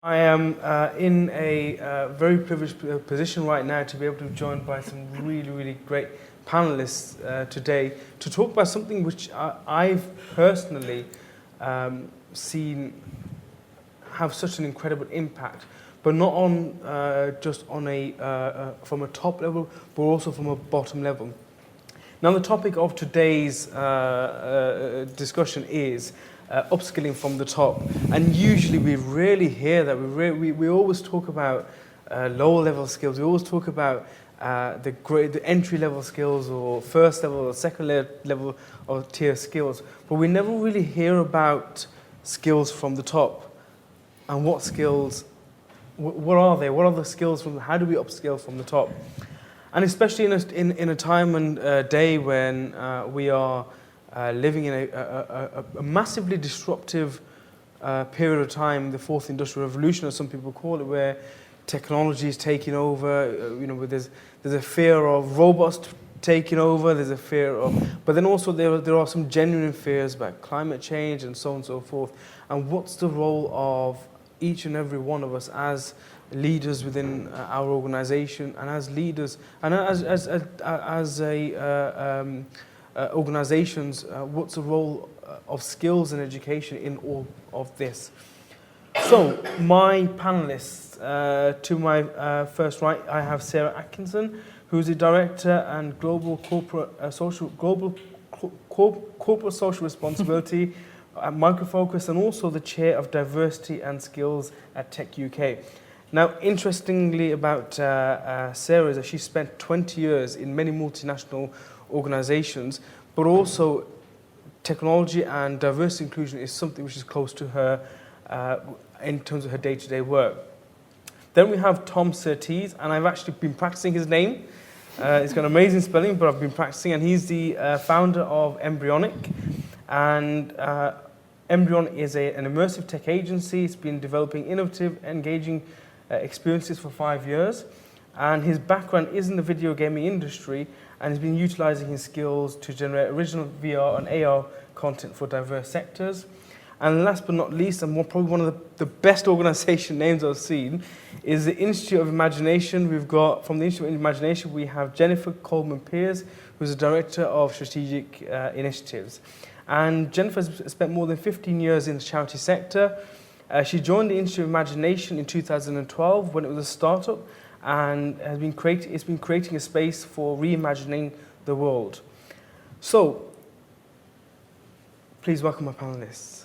I am in a very privileged position right now to be able to be joined by some really great panelists today to talk about something which I've personally seen have such an incredible impact, but not on just on from a top level, but also from a bottom level. Now, the topic of today's discussion is upskilling from the top, and usually we rarely hear that. We always talk about lower level skills. We always talk about the entry level skills, or first level or second level or tier skills, but we never really hear about skills from the top. And what skills? What are they? What are the skills from? How do we upskill from the top? And especially in a time and day when we are living in a massively disruptive period of time, the fourth industrial revolution, as some people call it, where technology is taking over. Where there's a fear of robots taking over. There's a fear of, but then also there are some genuine fears about climate change and so on and so forth. And what's the role of each and every one of us as leaders within our organisation, and as leaders, and as organisations, what's the role of skills and education in all of this? So, my panellists, to my first right, I have Szirtes Atkinson, who's the director and global corporate social responsibility at Micro Focus, and also the chair of diversity and skills at Tech UK. Now, interestingly about Szirtes is that she spent 20 years in many multinational organisations, but also technology and diversity inclusion is something which is close to her in terms of her day-to-day work. Then we have Tom Szirtes, and I've actually been practicing his name. It's got amazing spelling, but I've been practicing, and he's the founder of Mbyonic. And Mbyonic is an immersive tech agency. It's been developing innovative, engaging experiences for 5 years, and his background is in the video gaming industry, and he's been utilising his skills to generate original VR and AR content for diverse sectors. And last but not least, and probably one of the best organisation names I've seen, is the Institute of Imagination. We've got, from the Institute of Imagination, we have Jennifer Coleman-Peers, who's the Director of Strategic Initiatives. And Jennifer has spent more than 15 years in the charity sector. She joined the Institute of Imagination in 2012 when it was a startup, and it's been creating a space for reimagining the world. So, please welcome my panelists.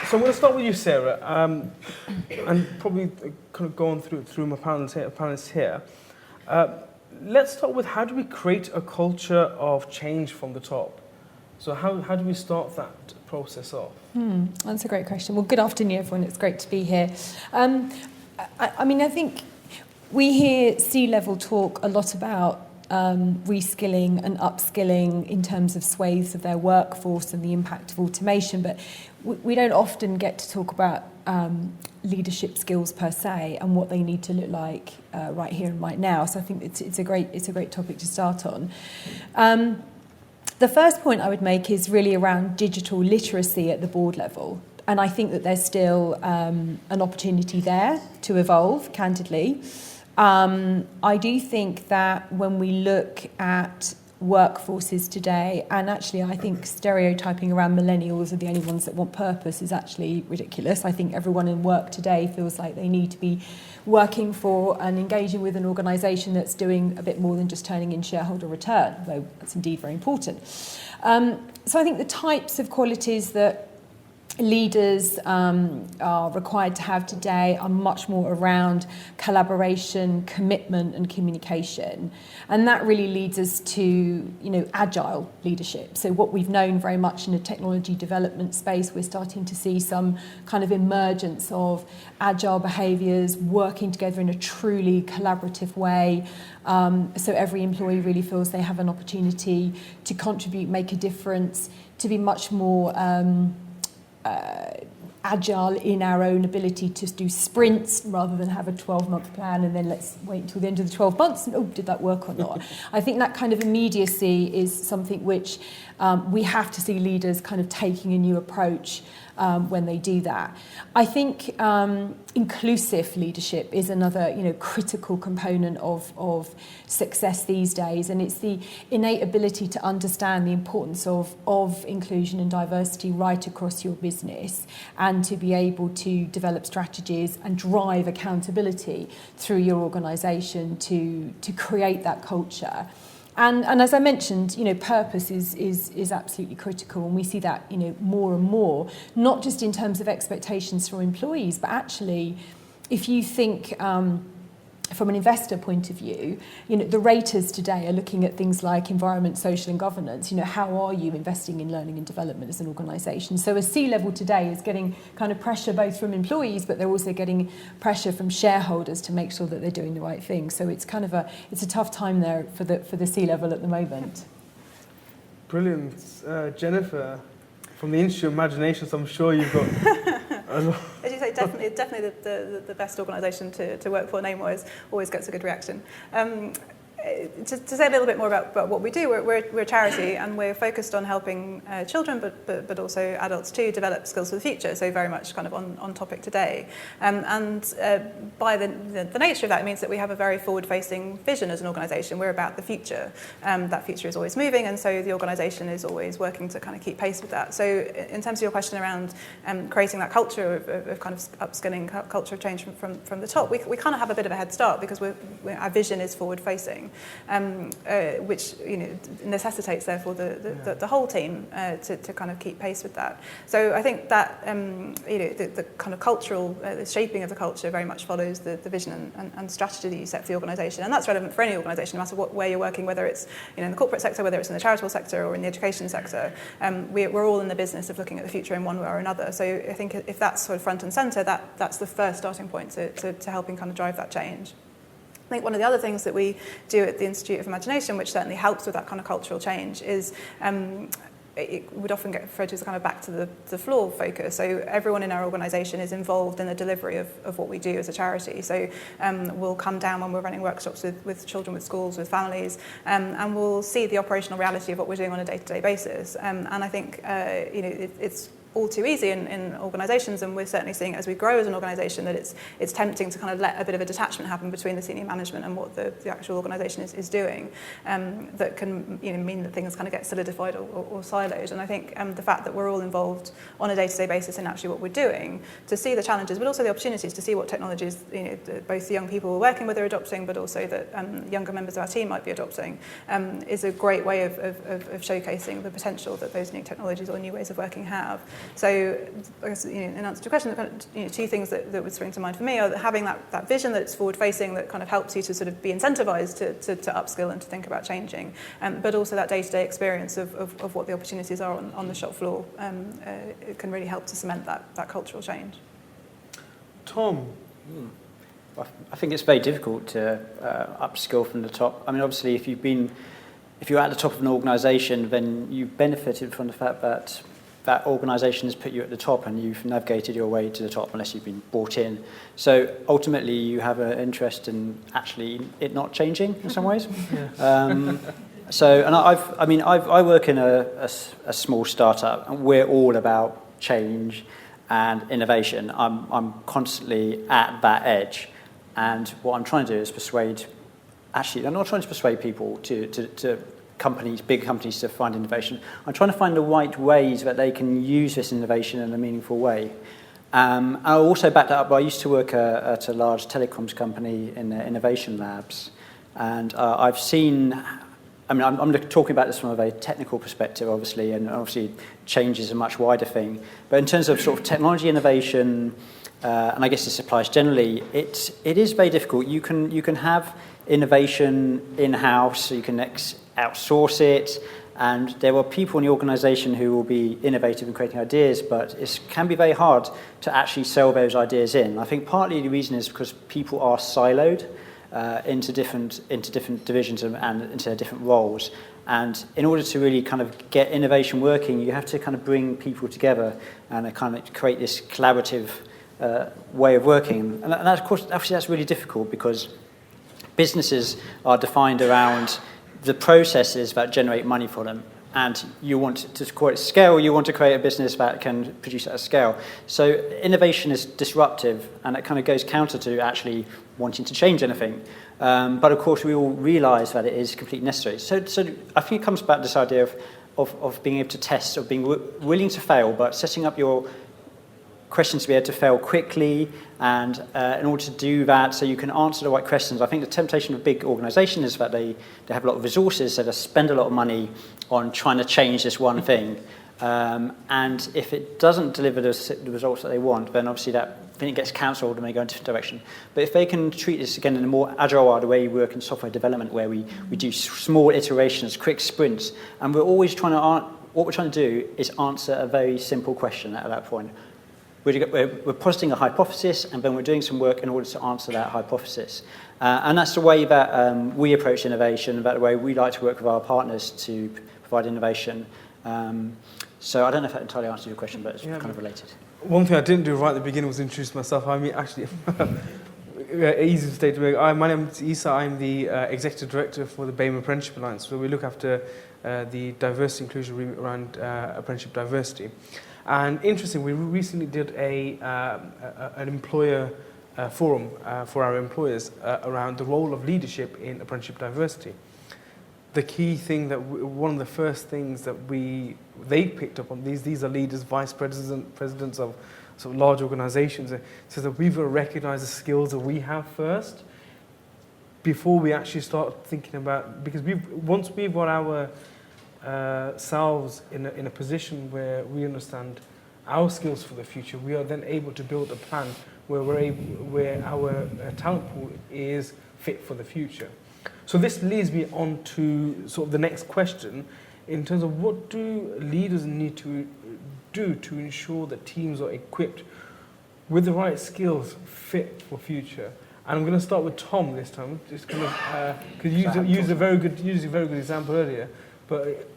So I'm going to start with you, Szirtes, and probably kind of go on through my panelists here. Let's start with, how do we create a culture of change from the top? So how do we start that process off? That's a great question. Well, good afternoon, everyone. It's great to be here. I think we hear C-level talk a lot about reskilling and upskilling in terms of swathes of their workforce and the impact of automation, but we don't often get to talk about leadership skills per se and what they need to look like right here and right now. So I think it's a great topic to start on. The first point I would make is really around digital literacy at the board level. And I think that there's still an opportunity there to evolve, candidly. I do think that when we look at workforces today, and actually I think stereotyping around millennials are the only ones that want purpose is actually ridiculous. I think everyone in work today feels like they need to be working for and engaging with an organisation that's doing a bit more than just turning in shareholder return, though that's indeed very important. So I think the types of qualities that leaders are required to have today are much more around collaboration, commitment and communication. And that really leads us to, agile leadership. So what we've known very much in the technology development space, we're starting to see some kind of emergence of agile behaviours, working together in a truly collaborative way. So every employee really feels they have an opportunity to contribute, make a difference, to be much more agile in our own ability to do sprints rather than have a 12-month plan and then let's wait until the end of the 12 months and, did that work or not? I think that kind of immediacy is something which we have to see leaders kind of taking a new approach when they do that. I think inclusive leadership is another, critical component of success these days, and it's the innate ability to understand the importance of inclusion and diversity right across your business, and to be able to develop strategies and drive accountability through your organisation to create that culture. And as I mentioned, purpose is absolutely critical, and we see that, more and more, not just in terms of expectations for employees, but actually, if you think from an investor point of view, the raters today are looking at things like environment, social and governance. How are you investing in learning and development as an organisation? So a C-level today is getting kind of pressure both from employees, but they're also getting pressure from shareholders to make sure that they're doing the right thing. So it's kind of a tough time there for the C-level at the moment. Brilliant. Jennifer, from the Institute of Imaginations, I'm sure you've got a lot. As you say, definitely the best organisation to work for, name-wise, always gets a good reaction. To say a little bit more about what we do, we're a charity, and we're focused on helping children, but also adults too, develop skills for the future. So very much kind of on topic today. By the nature of that, it means that we have a very forward-facing vision as an organisation. We're about the future. That future is always moving, and so the organisation is always working to kind of keep pace with that. So in terms of your question around creating that culture of kind of upskilling, culture of change from the top, we kind of have a bit of a head start because our vision is forward-facing. Which necessitates therefore the whole team to kind of keep pace with that. So I think that the kind of cultural the shaping of the culture very much follows the vision and strategy that you set for the organisation, and that's relevant for any organisation, no matter where you're working, whether it's in the corporate sector, whether it's in the charitable sector or in the education sector. We're all in the business of looking at the future in one way or another. So I think if that's sort of front and centre, that's the first starting point to helping kind of drive that change. I think one of the other things that we do at the Institute of Imagination, which certainly helps with that kind of cultural change, is it would often get referred to as kind of back to the floor focus. So everyone in our organisation is involved in the delivery of what we do as a charity. So we'll come down when we're running workshops with children, with schools, with families, and we'll see the operational reality of what we're doing on a day-to-day basis. And I think it's all too easy in organisations, and we're certainly seeing as we grow as an organisation that it's tempting to kind of let a bit of a detachment happen between the senior management and what the actual organisation is doing, that can mean that things kind of get solidified or siloed. And I think the fact that we're all involved on a day-to-day basis in actually what we're doing, to see the challenges but also the opportunities, to see what technologies both the young people we're working with are adopting, but also that younger members of our team might be adopting, is a great way of showcasing the potential that those new technologies or new ways of working have. So, I guess, in answer to your question, two things that would spring to mind for me are having that vision that it's forward-facing, that kind of helps you to sort of be incentivised to upskill and to think about changing, but also that day-to-day experience of what the opportunities are on the shop floor. It can really help to cement that cultural change. Tom? I think it's very difficult to upskill from the top. I mean, obviously, if you're at the top of an organisation, then you've benefited from the fact that that organisation has put you at the top and you've navigated your way to the top unless you've been brought in. So ultimately you have an interest in actually it not changing in some ways. Yeah. I work in a small startup, and we're all about change and innovation. I'm constantly at that edge, and what I'm trying to do is I'm not trying to persuade people to big companies to find innovation. I'm trying to find the right ways that they can use this innovation in a meaningful way. I'll also back that up. I used to work at a large telecoms company in their innovation labs, and I've seen. I mean, I'm talking about this from a very technical perspective, obviously, and obviously change is a much wider thing. But in terms of sort of technology innovation, and I guess this applies generally, it is very difficult. You can have innovation in-house, you can outsource it, and there are people in the organisation who will be innovative in creating ideas, but it can be very hard to actually sell those ideas in. I think partly the reason is because people are siloed into different divisions and into different roles. And in order to really kind of get innovation working, you have to kind of bring people together and kind of create this collaborative way of working. And that, of course, actually that's really difficult because businesses are defined around the processes that generate money for them. and you want to create scale, you want to create a business that can produce at a scale. So innovation is disruptive, and it kind of goes counter to actually wanting to change anything. But of course, we all realise that it is completely necessary. So I think it comes back to this idea of being able to test, of being willing to fail, but setting up your questions to be able to fail quickly, and in order to do that, so you can answer the right questions. I think the temptation of big organisations is that they have a lot of resources, so they spend a lot of money on trying to change this one thing. And if it doesn't deliver the results that they want, then obviously that thing gets cancelled and they go in a different direction. But if they can treat this again in a more agile way, the way we work in software development, where we do small iterations, quick sprints, and we're always trying to, what we're trying to do is answer a very simple question at that point. We're positing a hypothesis, and then we're doing some work in order to answer that hypothesis. And that's the way that we approach innovation, that's the way we like to work with our partners to provide innovation. So I don't know if that entirely answers your question, but it's kind of related. One thing I didn't do right at the beginning was introduce myself. I mean, actually, easy to state to me. My name is Isa. I'm the Executive Director for the BAME Apprenticeship Alliance. So we look after the diversity inclusion remit around apprenticeship diversity. And interesting, we recently did an employer forum for our employers around the role of leadership in apprenticeship diversity. The key thing that one of the first things that they picked up on, these are leaders, vice presidents of sort of large organisations, so that we've got to recognise the skills that we have first before we actually start thinking about, because once we've got our selves in a position where we understand our skills for the future, we are then able to build a plan where our talent pool is fit for the future. So this leads me on to sort of the next question in terms of what do leaders need to do to ensure that teams are equipped with the right skills fit for future. And I'm going to start with Tom this time, just kind of because you used a very good example earlier, but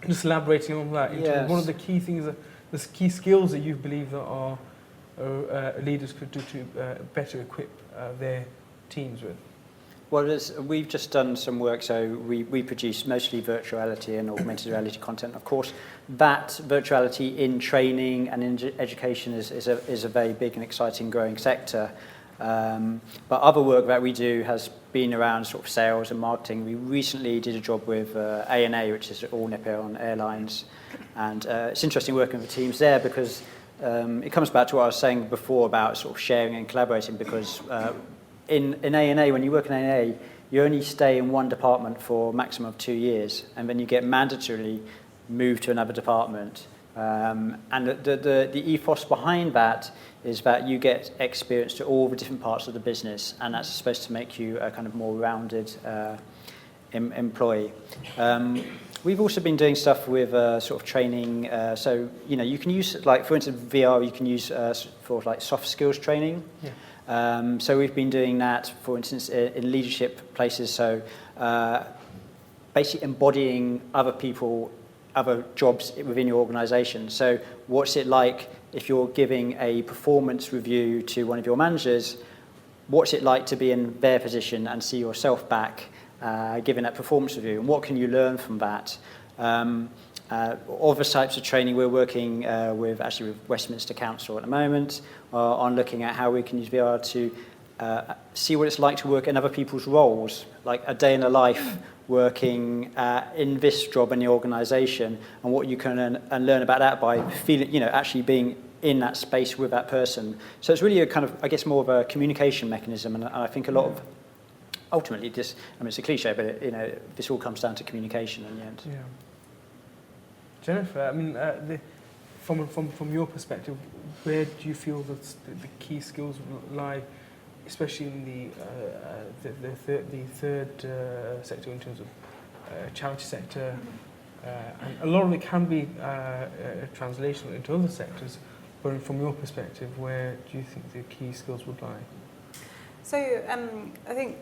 just elaborating on that. Yes. One of the key things, the key skills that you believe that our leaders could do to better equip their teams with. Well, we've just done some work, so we produce mostly virtual reality and augmented reality content. Of course, that virtuality in training and in education is a very big and exciting growing sector. But other work that we do has been around sort of sales and marketing. We recently did a job with ANA, which is All Nippon Airlines, and it's interesting working with teams there because it comes back to what I was saying before about sort of sharing and collaborating, because in ANA, when you work in ANA, you only stay in one department for a maximum of 2 years, and then you get mandatorily moved to another department. And the ethos behind that is that you get experience to all the different parts of the business, and that's supposed to make you a kind of more rounded employee. We've also been doing stuff with sort of training. So, you can use, like, for instance, VR, you can use for like soft skills training. Yeah. So we've been doing that, for instance, in leadership places. So basically embodying other people, other jobs within your organisation. So what's it like if you're giving a performance review to one of your managers? What's it like to be in their position and see yourself back giving that performance review? And what can you learn from that? Other types of training, we're working with Westminster Council at the moment on looking at how we can use VR to see what it's like to work in other people's roles, like a day in the life working in this job in the organisation, and what you can learn about that by feeling, actually being in that space with that person. So it's really a kind of, I guess, more of a communication mechanism, and I think a lot of ultimately this, it's a cliche, but this all comes down to communication in the end. Yeah. Jennifer, from your perspective, where do you feel that the key skills lie, especially in the third sector in terms of charity sector, and a lot of it can be translational into other sectors, but from your perspective, where do you think the key skills would lie? So I think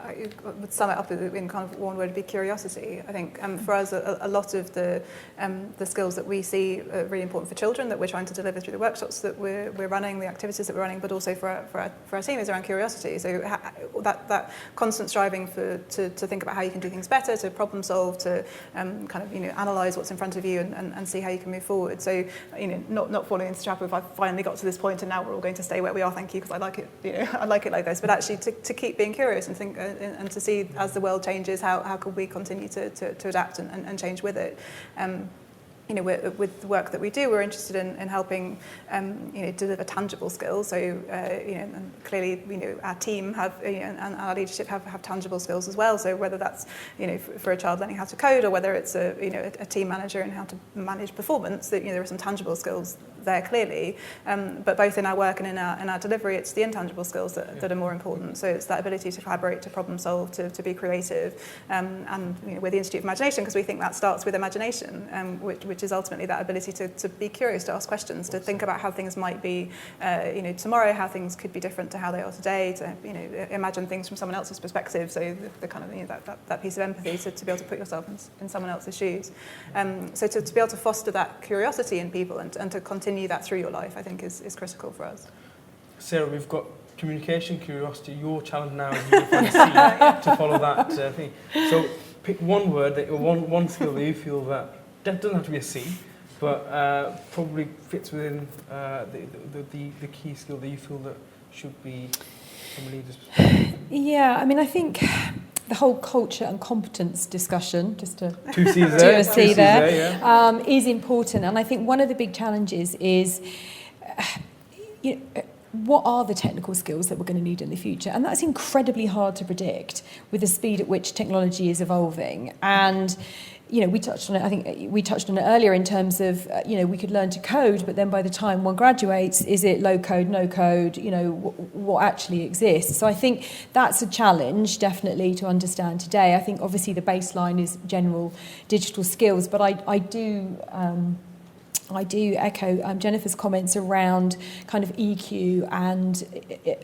I would sum it up in kind of one word, would be curiosity. I think for us, a lot of the skills that we see are really important for children that we're trying to deliver through the workshops that we're running, the activities that we're running, but also for our team is around curiosity. So that constant striving to think about how you can do things better, to problem solve, to kind of analyse what's in front of you and see how you can move forward. So not falling into the trap of I've finally got to this point and now we're all going to stay where we are, thank you, because I like it. I like it like this. But actually to keep being curious and think. And to see as the world changes, how could we continue to adapt and change with it. With the work that we do, we're interested in helping deliver tangible skills. So and clearly our team have and our leadership have tangible skills as well. So whether that's for a child learning how to code, or whether it's a team manager and how to manage performance, that there are some tangible skills there clearly. But both in our work and in our delivery, it's the intangible skills that are more important. So it's that ability to collaborate, to problem solve, to be creative, and we're the Institute of Imagination because we think that starts with imagination, which is ultimately that ability to be curious, to ask questions, to think about how things might be, tomorrow, how things could be different to how they are today, to imagine things from someone else's perspective. So the kind of that piece of empathy to be able to put yourself in someone else's shoes. So to be able to foster that curiosity in people and to continue that through your life, I think is critical for us. Sarah, we've got communication, curiosity. Your challenge now is you find a C to follow that thing. So pick one word, one skill that you feel that doesn't have to be a C, but probably fits within the key skill that you feel that should be from a leader's perspective. Yeah, I mean, I think the whole culture and competence discussion, just to Two C's do there, a C there, yeah. Is important. And I think one of the big challenges is what are the technical skills that we're going to need in the future? And that's incredibly hard to predict with the speed at which technology is evolving. And we touched on it. I think we touched on it earlier in terms of, we could learn to code, but then by the time one graduates, is it low code, no code, what actually exists? So I think that's a challenge, definitely, to understand today. I think obviously the baseline is general digital skills, but I do echo Jennifer's comments around kind of EQ and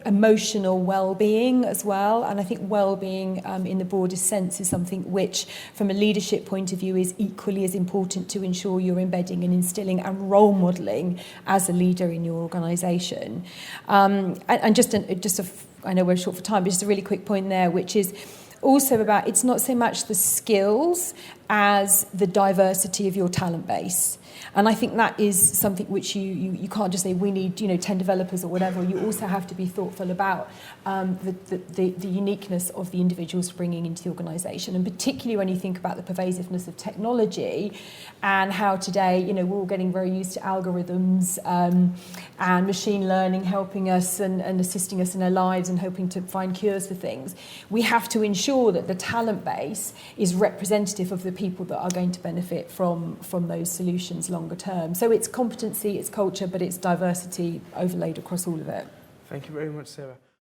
emotional well-being as well. And I think well-being in the broadest sense is something which, from a leadership point of view, is equally as important to ensure you're embedding and instilling and role modelling as a leader in your organisation. And I know we're short for time, but just a really quick point there, which is also about, it's not so much the skills as the diversity of your talent base. And I think that is something which you can't just say we need 10 developers or whatever. You also have to be thoughtful about the uniqueness of the individuals bringing into the organisation, and particularly when you think about the pervasiveness of technology and how today we're all getting very used to algorithms and machine learning helping us and assisting us in our lives and hoping to find cures for things. We have to ensure that the talent base is representative of the people that are going to benefit from those solutions longer term. So it's competency, it's culture, but it's diversity overlaid across all of it. Thank you very much, Sarah.